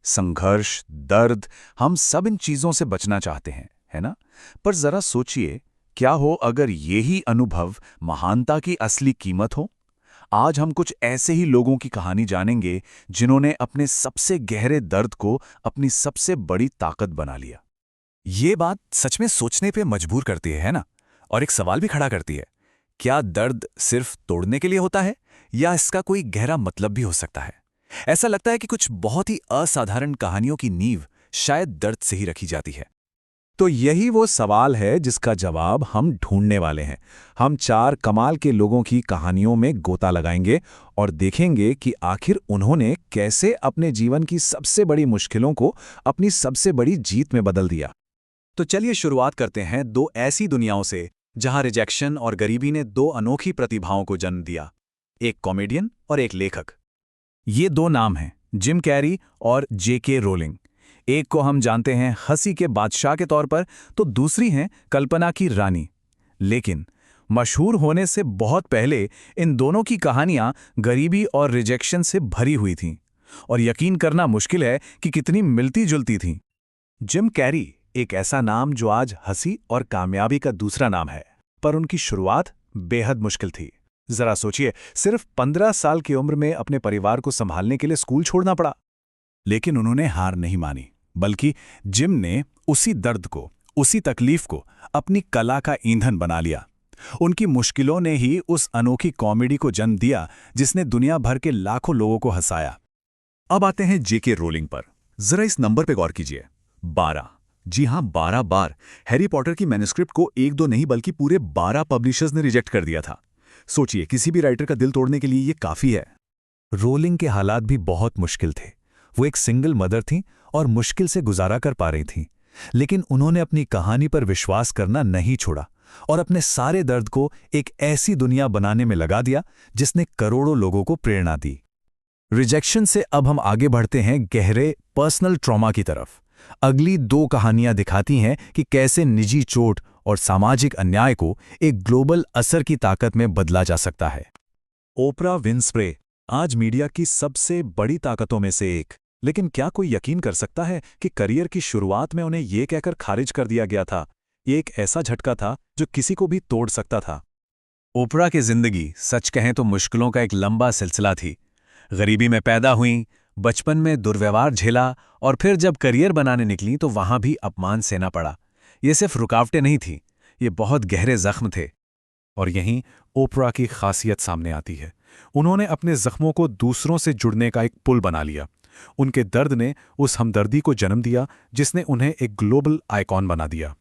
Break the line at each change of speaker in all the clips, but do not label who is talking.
संघर्ष, दर्द, हम सब इन चीजों से बचना चाहते हैं, है ना? पर जरा सोचिए, क्या हो अगर यही अनुभव महानता की असली कीमत हो? आज हम कुछ ऐसे ही लोगों की कहानी जानेंगे जिन्होंने अपने सबसे गहरे दर्द को अपनी सबसे बड़ी ताकत बना लिया।
ये बात सच में सोचने पे मजबूर करती है ना? और एक सवाल भी खड़ा करती है। क्या दर्द सिर्फ तोड़ने के लिए होता है या इसका कोई गहरा मतलब भी हो सकता है? ऐसा लगता है कि कुछ बहुत ही असाधारण कहानियों की नींव शायद दर्द से ही रखी जाती है।
तो यही वो सवाल है जिसका जवाब हम ढूंढने वाले हैं। हम 4 कमाल के लोगों की कहानियों में गोता लगाएंगे और देखेंगे कि आखिर उन्होंने कैसे अपने जीवन की सबसे बड़ी मुश्किलों को अपनी सबसे बड़ी जीत में बदल दिया।
तो चलिए शुरुआत करते हैं 2 ऐसी दुनियाओं से जहां रिजेक्शन और गरीबी ने 2 अनोखी प्रतिभाओं को जन्म दिया, एक कॉमेडियन और एक लेखक।
ये 2 नाम हैं, जिम कैरी और जेके रोलिंग। एक को हम जानते हैं हंसी के बादशाह के तौर पर, तो दूसरी हैं कल्पना की रानी। लेकिन मशहूर होने से बहुत पहले इन दोनों की कहानियां गरीबी और रिजेक्शन से भरी हुई थीं, और यकीन करना मुश्किल है कि कितनी मिलती जुलती थीं।
जिम कैरी एक ऐसा नाम जो आज हंसी और कामयाबी का दूसरा नाम है, पर उनकी शुरुआत बेहद मुश्किल थी। जरा सोचिए, सिर्फ 15 साल की उम्र में अपने परिवार को संभालने के लिए स्कूल छोड़ना पड़ा।
लेकिन उन्होंने हार नहीं मानी, बल्कि जिम ने उसी दर्द को, उसी तकलीफ को अपनी कला का ईंधन बना लिया। उनकी मुश्किलों ने ही उस अनोखी कॉमेडी को जन्म दिया जिसने दुनिया भर के लाखों लोगों को हंसाया।
अब आते हैं जेके रोलिंग पर। जरा इस नंबर पे गौर कीजिए, 12। जी हां, 12 बार हैरी पॉटर की मैन्युस्क्रिप्ट को 1-2 नहीं बल्कि पूरे 12 पब्लिशर्स ने रिजेक्ट कर दिया था। सोचिए, किसी भी राइटर का दिल तोड़ने के लिए ये काफी है।
रोलिंग के हालात भी बहुत मुश्किल थे। वो एक सिंगल मदर थीं और मुश्किल से गुजारा कर पा रही थीं, लेकिन उन्होंने अपनी कहानी पर विश्वास करना नहीं छोड़ा और अपने सारे दर्द को एक ऐसी दुनिया बनाने में लगा दिया जिसने करोड़ों लोगों को प्रेरणा दी। रिजेक्शन से अब हम आगे बढ़ते हैं गहरे पर्सनल ट्रॉमा की तरफ। अगली 2 कहानियां दिखाती हैं कि कैसे निजी चोट और सामाजिक अन्याय को एक ग्लोबल असर की ताकत में बदला जा सकता है।
ओपरा विन्फ्रे आज मीडिया की सबसे बड़ी ताकतों में से एक, लेकिन क्या कोई यकीन कर सकता है कि करियर की शुरुआत में उन्हें यह कहकर खारिज कर दिया गया था? ये एक ऐसा झटका था जो किसी को भी तोड़ सकता था।
ओपरा की जिंदगी सच कहें तो मुश्किलों का एक लंबा सिलसिला थी। गरीबी में पैदा हुई, बचपन में दुर्व्यवहार झेला, और फिर जब करियर बनाने निकली तो वहां भी अपमान सहना पड़ा। ये सिर्फ रुकावटें नहीं थी, ये बहुत गहरे जख्म थे।
और यहीं ओपरा की खासियत सामने आती है। उन्होंने अपने जख्मों को दूसरों से जुड़ने का एक पुल बना लिया। उनके दर्द ने उस हमदर्दी को जन्म दिया जिसने उन्हें एक ग्लोबल आइकॉन बना दिया।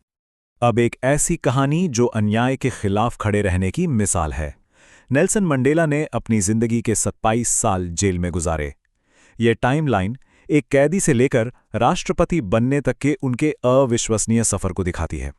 अब एक ऐसी कहानी जो अन्याय के खिलाफ खड़े रहने की मिसाल है। नेल्सन मंडेला ने अपनी जिंदगी के 27 साल जेल में गुजारे। ये टाइमलाइन एक कैदी से लेकर राष्ट्रपति बनने तक के उनके अविश्वसनीय सफर को दिखाती है।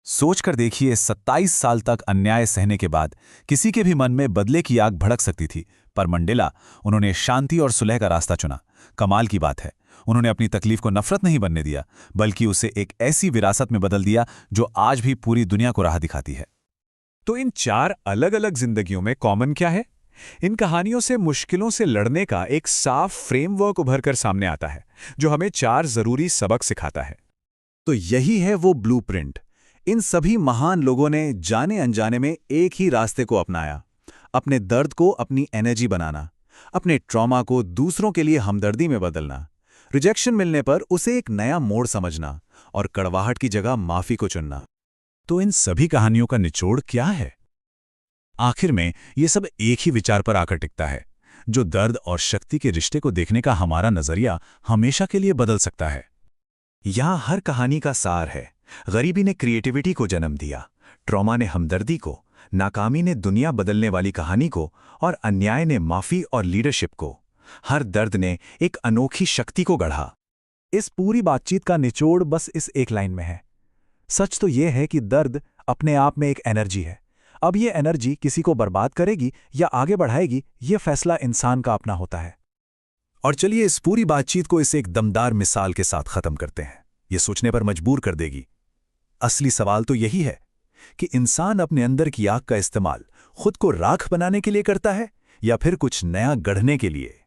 सोचकर देखिए, 27 साल तक अन्याय सहने के बाद किसी के भी मन में बदले की आग भड़क सकती थी, पर मंडेला, उन्होंने शांति और सुलह का रास्ता चुना। कमाल की बात है, उन्होंने अपनी तकलीफ को नफरत नहीं बनने दिया, बल्कि उसे एक ऐसी विरासत में बदल दिया जो आज भी पूरी दुनिया को राह दिखाती है।
तो इन 4 अलग-अलग जिंदगियों में कॉमन क्या है? इन कहानियों से मुश्किलों से लड़ने का एक साफ फ्रेमवर्क उभरकर सामने आता है, जो हमें 4 जरूरी सबक सिखाता है।
तो यही है वो ब्लूप्रिंट। इन सभी महान लोगों ने जाने अनजाने में एक ही रास्ते को अपनाया, अपने दर्द को अपनी एनर्जी बनाना, अपने ट्रॉमा को दूसरों के लिए हमदर्दी में बदलना, रिजेक्शन मिलने पर उसे एक नया मोड़ समझना और कड़वाहट की जगह माफी को चुनना।
तो इन सभी कहानियों का निचोड़ क्या है? आखिर में ये सब एक ही विचार पर आकर टिकता है, जो दर्द और शक्ति के रिश्ते को देखने का हमारा नजरिया हमेशा के लिए बदल सकता है।
यहां हर कहानी का सार है। गरीबी ने क्रिएटिविटी को जन्म दिया, ट्रॉमा ने हमदर्दी को, नाकामी ने दुनिया बदलने वाली कहानी को, और अन्याय ने माफी और लीडरशिप को। हर दर्द ने एक अनोखी शक्ति को गढ़ा।
इस पूरी बातचीत का निचोड़ बस इस एक लाइन में है। सच तो यह है कि दर्द अपने आप में एक एनर्जी है। अब ये एनर्जी किसी को बर्बाद करेगी या आगे बढ़ाएगी, ये फैसला इंसान का अपना होता है।
और चलिए इस पूरी बातचीत को इस एक दमदार मिसाल के साथ खत्म करते हैं। ये सोचने पर मजबूर कर देगी। असली सवाल तो यही है कि इंसान अपने अंदर की आग का इस्तेमाल खुद को राख बनाने के लिए करता है या फिर कुछ नया गढ़ने के लिए।